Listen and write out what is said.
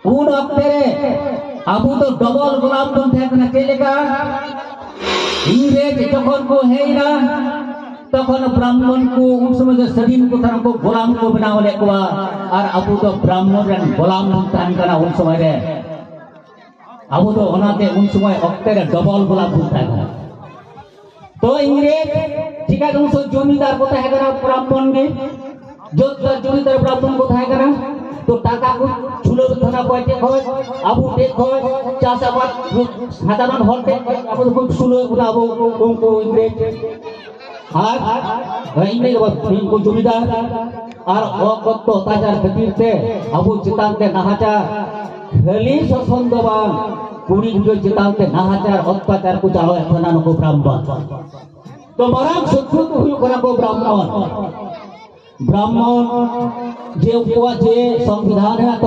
उन वक्ते अबू तो डबल गुलाम बन थे चेलेका इंग्रेज जखन को हेना तखन ब्राह्मण को उन समय जो सदीन को थाना को गुलाम को बनाव ले को और अबू तो ब्राह्मण रन गुलाम थान कना उन समय रे अबू तो ओनाते उन समय वक्ते रे डबल गुलाम था तो इंग्रेज चिका उन सो जमीदार को था कना ब्राह्मण के जो जमीदार ब्राह्मण को था कना तो टाका को छुलो थाना पयते खय अबू टेक खय चाषाबाद साधारण हरते अबू को छुलो अबू उनको इंग्रेज इंग्रेज को जमीदार और अकत्त अत्याचार खातिर ते अबू चितान ते नाहाचार खाली शासन दो बांग कुड़ी गुजो चितान ते नाहाचार अत्याचार को चालो एखना नको ब्राह्मण तो माराम शत्रु तो हुयो कना को ब्राह्मण ब्राह्मण जे उपवा जे संविधान है